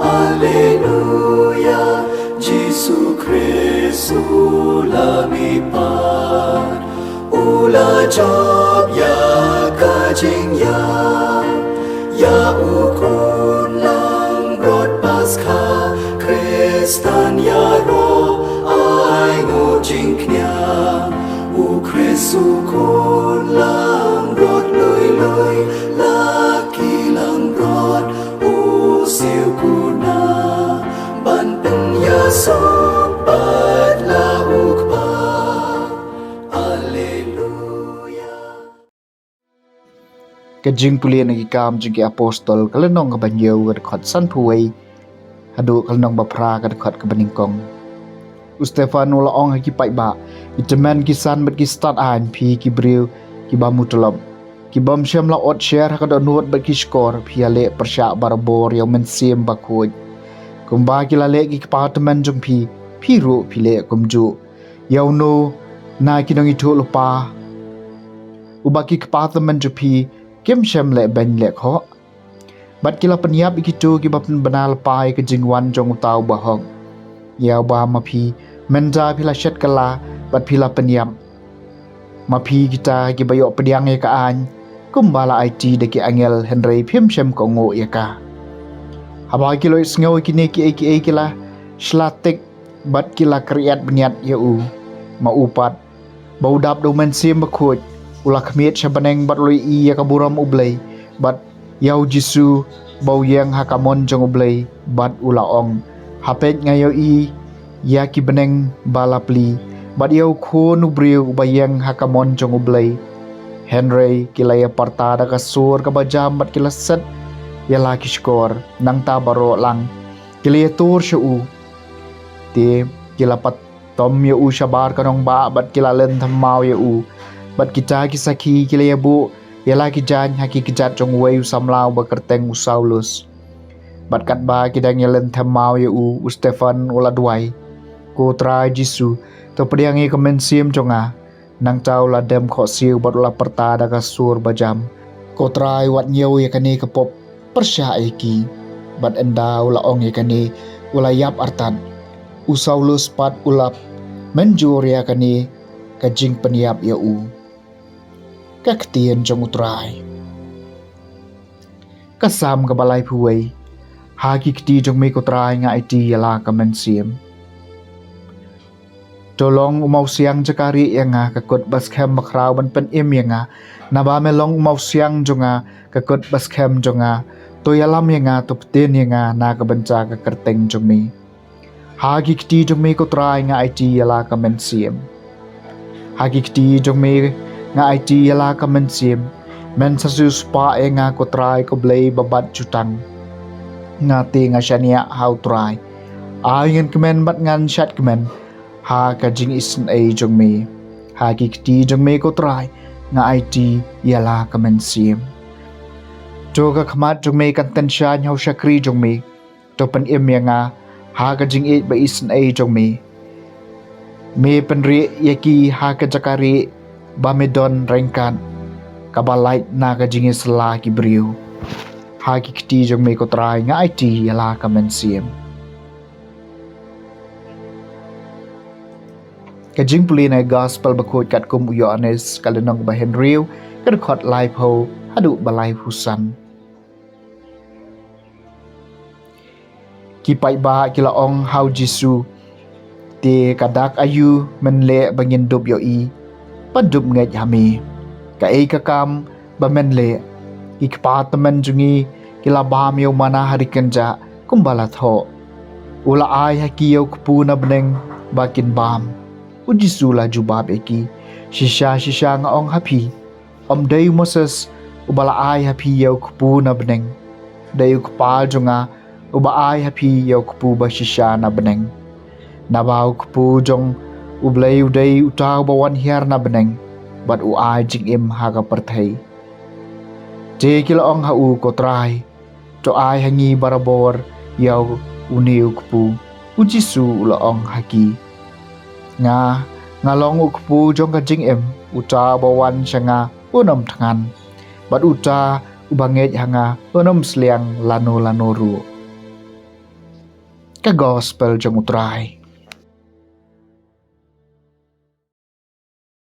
Alleluia, Jesu Christu lamipat, ula job ya kajing ya ukun lang brod Paskah, Kristan ya ro ai ngo jingknya, u Kristu kun lang brod lui laki lang brod u siu kuna, ban pen ya sobat la ukpa. Ke Jingpule nagi kam jingki apostol kalenong ka banyo ka dekat sanpuai hadu kalenong bapra ka dekat ka beningkong Ustefan ula ong haki pai ba itemen kisan bet ki start an pi ki briu ki bamu tolom ki bam syam la ot share ka do nuot bet ki skor pi ale persya barabor yang mensim bakoj kumba ki la le ki apartment jung pi ru pi le kumju yau no na ki dong itu lupa ubaki apartment ju pi Kim syam le ben le kho bat kila penyap ikitu ki bapen benal pai ke jingwan jong utau bahong ya ba ma phi menja phila shet kala bat phila penyap ma phi kita ki bayo pediang ye ka an kumbala IT de ki angel Henry phim syam ko ngo ye ka haba kilo sngo ki ne ki kila slatik bat kila kriat beniat ye u ma upat baudap do men sim bakhoj ula khmiet shabaneng bat loi I ya kaburam ublei bat yau jisu bau yang hakamon jong ublei bat ula ong hapet ngayo I ya ki beneng balapli bat yau khon ubriu bayang hakamon jong ublei Henry kilaya partada ka sur ka bajam bat kila set ya la ki skor nang ta baro lang kilaya tur shu te kila pat tom ya u shabar kanong ba bat kila len thamau ya u bat kita kisaki kilaya bu yala ki jan haki kijat jong wei samlau bakerteng usaulus bat kat ba kidang yelen thamau ye u Stefan ula duai ko tra jisu to pediang e kemensim jonga nang tau la dem kho siu bat ula perta da kasur bajam ko trai wat nyeu ye kani kepop persya eki bat enda ula ong ye kani ula yap artan usaulus pat ulap menjur ya kani kajing peniap ye u kaktian jong utrai kasam ka balai phuai haki kti jong me ko trai nga IT yala ka mensim tolong umau siang jakari yanga kakut baskem makrau ban pen im yanga naba melong umau siang jonga kakut baskem jonga to yalam yanga to pten yanga na ka banca ka kerteng jong me haki kti jong me ko trai nga IT yala ka mensim haki kti jong me nga IT yala ka mensim men sasus pa e nga ko try ko blay babat jutang nga ti nga syania how try ayen kemen bat ngan shat kemen ha ka jing isen a jong me ha ki kti jong me ko try nga IT yala ka mensim joga khmat jong me kan ten shan how shakri jong me to pen im nga ha ka jing e ba isen a jong me pen ri yaki ha ka jakari Bamedon rengkan kabalait naga jingis la ki briu haki kti jong me ko trai nga IT yala ka mensim ka Jingpule na gospel bakot kat kum Yohanes kalenong ba Henry ka khot live ho hadu balai husan ki pai ba kila ong how jisu te kadak ayu menle bangin dub yo I padup ngai hami ka ei ka kam bamen le ikpatamen jungi kila bam yo mana hari kenja kumbala tho ula ai hakiyo kupuna beneng bakin bam ujisula jubab eki shisha nga ong happy dei Moses ubala ai happy yo kupuna beneng dei kupal junga uba ai happy yo kupu ba shisha na beneng nabau kupu jong ublay uday utaw bawan hiar na beneng bat u ai jing im haga perthai te kila ong ha u ko trai to ai hangi barabor yaw uniu kupu ujisu ula ong haki nga ngalong u kupu jong ka jing im uta bawan syanga unam tangan bat uta ubangej hanga onom sliang lano ru. Ka gospel jong utrai.